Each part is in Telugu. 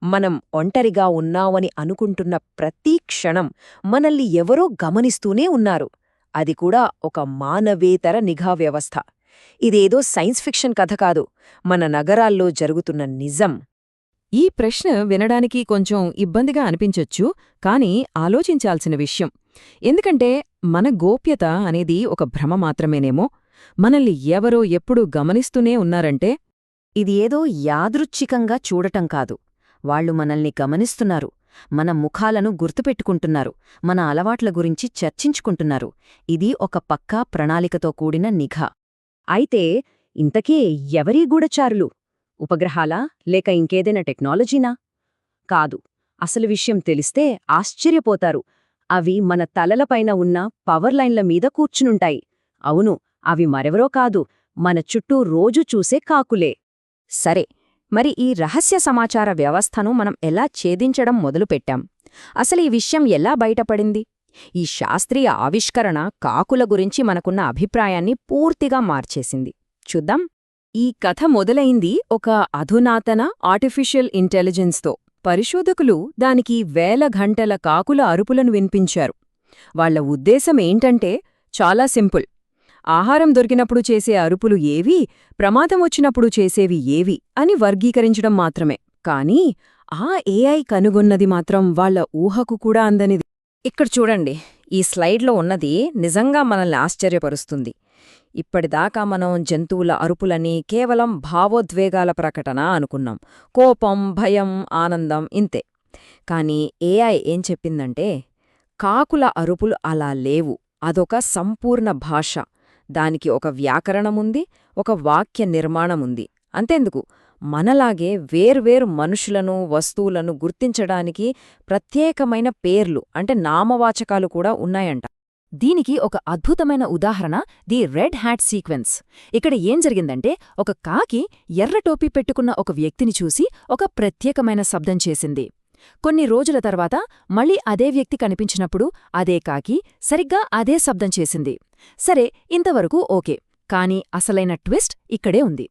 మనం ఒంటరిగా ఉన్నామని అనుకుంటున్న ప్రతి క్షణం మనల్ని ఎవరో గమనిస్తూనే ఉన్నారు. అది కూడా ఒక మానవేతర నిఘా వ్యవస్థ. ఇదేదో సైన్స్ ఫిక్షన్ కథ కాదు, మన నగరాల్లో జరుగుతున్న నిజం. ఈ ప్రశ్న వినడానికి కొంచెం ఇబ్బందిగా అనిపించొచ్చు, కానీ ఆలోచించాల్సిన విషయం. ఎందుకంటే మన గోప్యత అనేది ఒక భ్రమ మాత్రమేనేమో. మనల్ని ఎవరో ఎప్పుడూ గమనిస్తూనే ఉన్నారంటే ఇది ఏదో యాదృచ్ఛికంగా చూడటం కాదు. వాళ్లు మనల్ని గమనిస్తున్నారు, మన ముఖాలను గుర్తుపెట్టుకుంటున్నారు, మన అలవాట్ల గురించి చర్చించుకుంటున్నారు. ఇది ఒక పక్కా ప్రణాళికతో కూడిన నిఘా. అయితే ఇంతకీ ఎవరీ గూఢచారులు? ఉపగ్రహాలా, లేక ఇంకేదైనా టెక్నాలజీనా? కాదు. అసలు విషయం తెలిస్తే ఆశ్చర్యపోతారు. అవి మన తలలపైన ఉన్న పవర్ లైన్ల మీద కూర్చునుంటాయి. అవును, అవి మరెవరో కాదు, మన చుట్టూ రోజూ చూసే కాకులే. సరే, మరి ఈ రహస్య సమాచార వ్యవస్థను మనం ఎలా ఛేదించడం మొదలుపెట్టాం? అసలు ఈ విషయం ఎలా బయటపడింది? ఈ శాస్త్రీయ ఆవిష్కరణ కాకుల గురించి మనకున్న అభిప్రాయాన్ని పూర్తిగా మార్చేసింది. చూద్దాం. ఈ కథ మొదలైంది ఒక అధునాతన ఆర్టిఫిషియల్ ఇంటెలిజెన్స్తో. పరిశోధకులు దానికి వేల గంటల కాకుల అరుపులను వినిపించారు. వాళ్ల ఉద్దేశమేంటంటే చాలా సింపుల్. ఆహారం దొరికినప్పుడు చేసే అరుపులు ఏవి, ప్రమాదం వచ్చినప్పుడు చేసేవి ఏవి అని వర్గీకరించడం మాత్రమే. కానీ ఆ ఏఐ కనుగొన్నది మాత్రం వాళ్ల ఊహకు కూడా అందనిది. ఇక్కడ చూడండి, ఈ స్లైడ్లో ఉన్నది నిజంగా మనల్ని ఆశ్చర్యపరుస్తుంది. ఇప్పటిదాకా మనం జంతువుల అరుపులని కేవలం భావోద్వేగాల ప్రకటన అనుకున్నాం. కోపం, భయం, ఆనందం, ఇంతే. కానీ ఏఐ ఏం చెప్పిందంటే, కాకుల అరుపులు అలా లేవు. అదొక సంపూర్ణ భాష. దానికి ఒక వ్యాకరణముంది, ఒక వాక్య నిర్మాణముంది. అంతెందుకు, మనలాగే వేర్వేరు మనుషులను, వస్తువులను గుర్తించడానికి ప్రత్యేకమైన పేర్లు అంటే నామవాచకాలు కూడా ఉన్నాయంట. దీనికి ఒక అద్భుతమైన ఉదాహరణ ది రెడ్ హ్యాట్ సీక్వెన్స్. ఇక్కడ ఏం జరిగిందంటే, ఒక కాకి ఎర్ర టోపీ పెట్టుకున్న ఒక వ్యక్తిని చూసి ఒక ప్రత్యేకమైన శబ్దం చేసింది. కొన్ని రోజుల తర్వాత మళ్ళీ అదే వ్యక్తి కనిపించినప్పుడు అదే కాకి సరిగ్గా అదే శబ్దం చేసింది. సరే, ఇంతవరకు ఓకే. కానీ అసలైన ట్విస్ట్ ఇక్కడే ఉంది.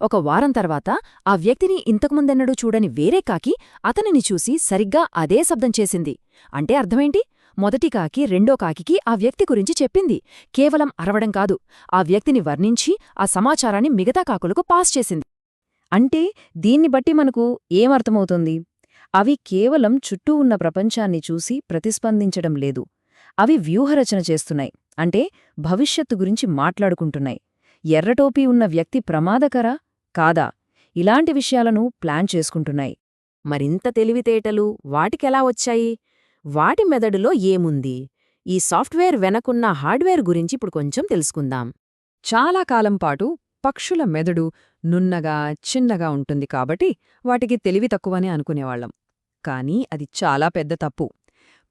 ఒక వారం తర్వాత ఆ వ్యక్తిని ఇంతకుముందెన్నడూ చూడని వేరే కాకి అతనిని చూసి సరిగ్గా అదే శబ్దం చేసింది. అంటే అర్థమేంటి? మొదటి కాకి రెండో కాకికి ఆ వ్యక్తి గురించి చెప్పింది. కేవలం అరవడం కాదు, ఆ వ్యక్తిని వర్ణించి ఆ సమాచారాన్ని మిగతా కాకులకు పాస్ చేసింది. అంటే దీన్ని బట్టి మనకు ఏమర్థమవుతుంది? అవి కేవలం చుట్టూ ఉన్న ప్రపంచాన్ని చూసి ప్రతిస్పందించడం లేదు. అవి వ్యూహరచన చేస్తున్నాయి. అంటే భవిష్యత్తు గురించి మాట్లాడుకుంటున్నాయి. ఎర్రటోపీ ఉన్న వ్యక్తి ప్రమాదకరా కాదా, ఇలాంటి విషయాలను ప్లాన్ చేసుకుంటున్నాయి. మరింత తెలివితేటలు వాటికెలా వచ్చాయి? వాటి మెదడులో ఏముంది? ఈ సాఫ్ట్వేర్ వెనకున్న హార్డ్వేర్ గురించి ఇప్పుడు కొంచెం తెలుసుకుందాం. చాలా కాలం పాటు పక్షుల మెదడు నున్నగా, చిన్నగా ఉంటుంది కాబట్టి వాటికి తెలివి తక్కువనే అనుకునేవాళ్లం. కానీ అది చాలా పెద్ద తప్పు.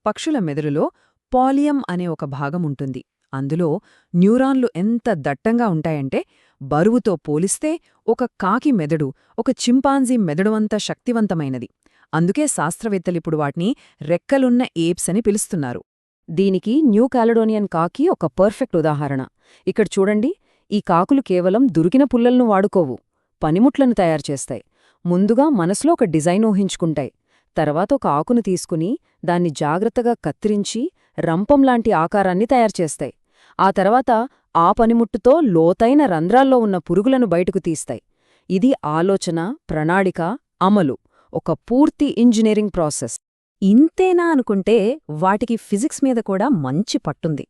పక్షుల మెదడులో పాలియం అనే ఒక భాగముంటుంది. అందులో న్యూరాన్లు ఎంత దట్టంగా ఉంటాయంటే, బరువుతో పోలిస్తే ఒక కాకి మెదడు ఒక చింపాంజీ మెదడువంత శక్తివంతమైనది. అందుకే శాస్త్రవేత్తలిప్పుడు వాటిని రెక్కలున్న ఏప్స్ అని పిలుస్తున్నారు. దీనికి న్యూ కాలడోనియన్ కాకి ఒక పర్ఫెక్ట్ ఉదాహరణ. ఇక్కడ చూడండి, ఈ కాకులు కేవలం దొరికిన పుల్లలను వాడుకోవు, పనిముట్లను తయారుచేస్తాయి. ముందుగా మనసులో ఒక డిజైన్ ఊహించుకుంటాయి. తర్వాత ఒక ఆకును తీసుకుని దాన్ని జాగ్రత్తగా కత్తిరించి రంపంలాంటి ఆకారాన్ని తయారుచేస్తాయి. ఆ తర్వాత ఆ పనిముట్టుతో లోతైన రంధ్రాల్లో ఉన్న పురుగులను బయటకు తీస్తాయి. ఇది ఆలోచన, ప్రణాళిక, అమలు, ఒక పూర్తి ఇంజనీరింగ్ ప్రాసెస్. ఇంతేనా అనుకుంటే వాటికి ఫిజిక్స్ మీద కూడా మంచి పట్టుంది.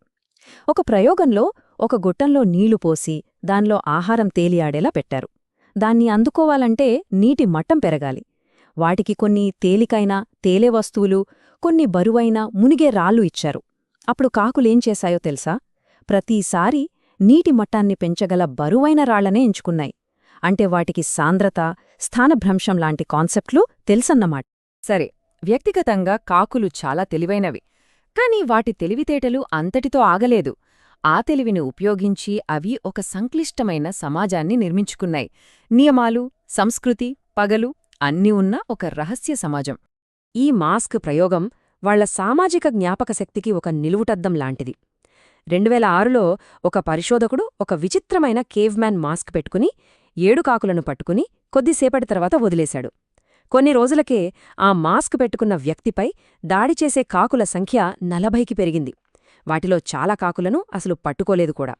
ఒక ప్రయోగంలో ఒక గొట్టంలో నీళ్లు పోసి దానిలో ఆహారం తేలియాడేలా పెట్టారు. దాన్ని అందుకోవాలంటే నీటి మట్టం పెరగాలి. వాటికి కొన్ని తేలికైన తేలే వస్తువులు, కొన్ని బరువైన మునిగే రాళ్ళు ఇచ్చారు. అప్పుడు కాకులేం చేశాయో తెలుసా? ప్రతిసారి నీటి మట్టాన్ని పెంచగల బరువైన రాళ్లనే ఎంచుకున్నాయి. అంటే వాటికి సాంద్రత, స్థానభ్రంశం లాంటి కాన్సెప్ట్లు తెలుసన్నమాట. సరే, వ్యక్తిగతంగా కాకులు చాలా తెలివైనవి. కాని వాటి తెలివితేటలు అంతటితో ఆగలేదు. ఆ తెలివిని ఉపయోగించి అవి ఒక సంక్లిష్టమైన సమాజాన్ని నిర్మించుకున్నాయి. నియమాలు, సంస్కృతి, పగలు అన్నీ ఉన్న ఒక రహస్య సమాజం. ఈ మాస్క్ ప్రయోగం వాళ్ల సామాజిక జ్ఞాపకశక్తికి ఒక నిలువుటద్దం లాంటిది. 2006లో ఒక పరిశోధకుడు ఒక విచిత్రమైన కేవ్మ్యాన్ మాస్క్ పెట్టుకుని 7 కాకులను పట్టుకుని కొద్దిసేపటి తర్వాత వదిలేశాడు. కొన్ని రోజులకే ఆ మాస్క్ పెట్టుకున్న వ్యక్తిపై దాడి చేసే కాకుల సంఖ్య 40కి పెరిగింది. వాటిలో చాలా కాకులను అసలు పట్టుకోలేదు కూడా.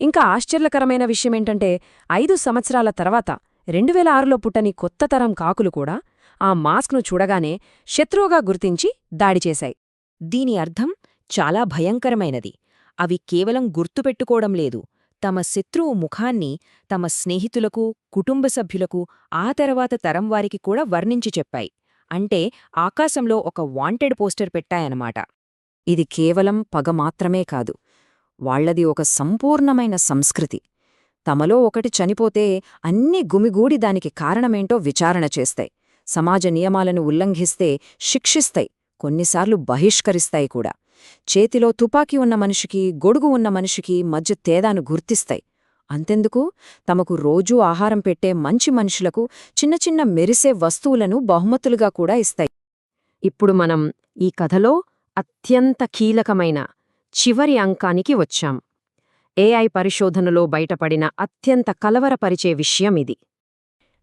ఇంకా ఆశ్చర్యకరమైన విషయమేంటంటే 5 సంవత్సరాల తర్వాత 2006లో పుట్టని కొత్త తరం కాకులు కూడా ఆ మాస్క్ను చూడగానే శత్రువుగా గుర్తించి దాడి చేశాయి. దీని అర్థం చాలా భయంకరమైనది. అవి కేవలం గుర్తుపెట్టుకోవడం లేదు, తమ శత్రువు ముఖాన్ని తమ స్నేహితులకు, కుటుంబ సభ్యులకు, ఆ తర్వాత తరం వారికి కూడా వర్ణించి చెప్పాయి. అంటే ఆకాశంలో ఒక వాంటెడ్ పోస్టర్ పెట్టాయన్నమాట. ఇది కేవలం పగ మాత్రమే కాదు, వాళ్లది ఒక సంపూర్ణమైన సంస్కృతి. తమలో ఒకటి చనిపోతే అన్నీ గుమిగూడి దానికి కారణమేంటో విచారణ చేస్తాయి. సమాజ నియమాలను ఉల్లంఘిస్తే శిక్షిస్తాయి, కొన్నిసార్లు బహిష్కరిస్తాయి కూడా. చేతిలో తుపాకీ ఉన్న మనిషికి, గొడుగు ఉన్న మనిషికి మధ్య తేడాను గుర్తిస్తాయి. అంతెందుకు, తమకు రోజూ ఆహారం పెట్టే మంచి మనుషులకు చిన్న చిన్న మెరిసే వస్తువులను బహుమతులుగా కూడా ఇస్తాయి. ఇప్పుడు మనం ఈ కథలో అత్యంత కీలకమైన చివరి అంకానికి వచ్చాం. ఏఐ పరిశోధనలో బయటపడిన అత్యంత కలవరపరిచే విషయం ఇది.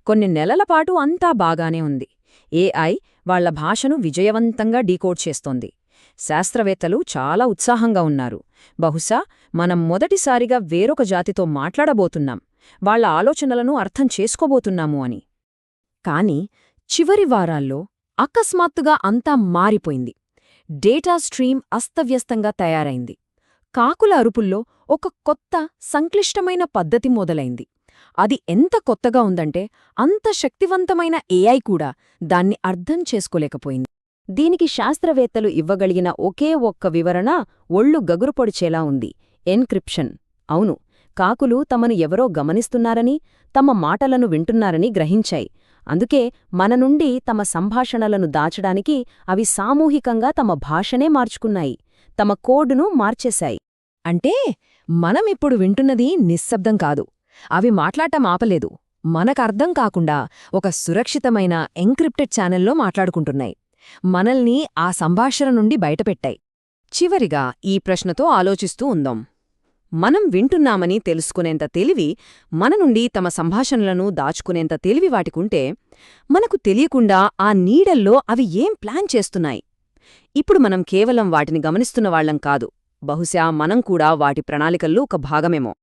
కొన్ని నెలలపాటు అంతా బాగానే ఉంది. ఏఐ వాళ్ల భాషను విజయవంతంగా డీకోడ్ చేస్తోంది. శాస్త్రవేత్తలు చాలా ఉత్సాహంగా ఉన్నారు. బహుశా మనం మొదటిసారిగా వేరొక జాతితో మాట్లాడబోతున్నాం, వాళ్ల ఆలోచనలను అర్థం చేసుకోబోతున్నాము అని. కాని చివరి వారాల్లో అకస్మాత్తుగా అంతా మారిపోయింది. డేటా స్ట్రీమ్ అస్తవ్యస్తంగా తయారైంది. కాకుల అరుపుల్లో ఒక కొత్త, సంక్లిష్టమైన పద్ధతి మొదలైంది. అది ఎంత కొత్తగా ఉందంటే అంత శక్తివంతమైన ఏఐ కూడా దాన్ని అర్థం చేసుకోలేకపోయింది. దీనికి శాస్త్రవేత్తలు ఇవ్వగలిగిన ఒకే ఒక్క వివరణ ఒళ్ళు గగురుపొడిచేలా ఉంది: ఎన్క్రిప్షన్. అవును, కాకులు తమను ఎవరో గమనిస్తున్నారని, తమ మాటలను వింటున్నారని గ్రహించాయి. అందుకే మన నుండి తమ సంభాషణలను దాచడానికి అవి సామూహికంగా తమ భాషనే మార్చుకున్నాయి, తమ కోడ్ను మార్చేశాయి. అంటే మనమిప్పుడు వింటున్నది నిశ్శబ్దం కాదు, అవి మాట్లాడటం ఆపలేదు, మనకర్థం కాకుండా ఒక సురక్షితమైన ఎంక్రిప్టెడ్ ఛానల్లో మాట్లాడుకుంటున్నాయి, మనల్ని ఆ సంభాషణ నుండి బయటపెట్టాయి. చివరిగా ఈ ప్రశ్నతో ఆలోచిస్తూ ఉందాం. మనం వింటున్నామని తెలుసుకునేంత తెలివి, మన నుండి తమ సంభాషణలను దాచుకునేంత తెలివి వాటికుంటే, మనకు తెలియకుండా ఆ నీడల్లో అవి ఏం ప్లాన్ చేస్తున్నాయి? ఇప్పుడు మనం కేవలం వాటిని గమనిస్తున్నవాళ్లం కాదు, బహుశా మనం కూడా వాటి ప్రణాళికల్లో ఒక భాగమేమో.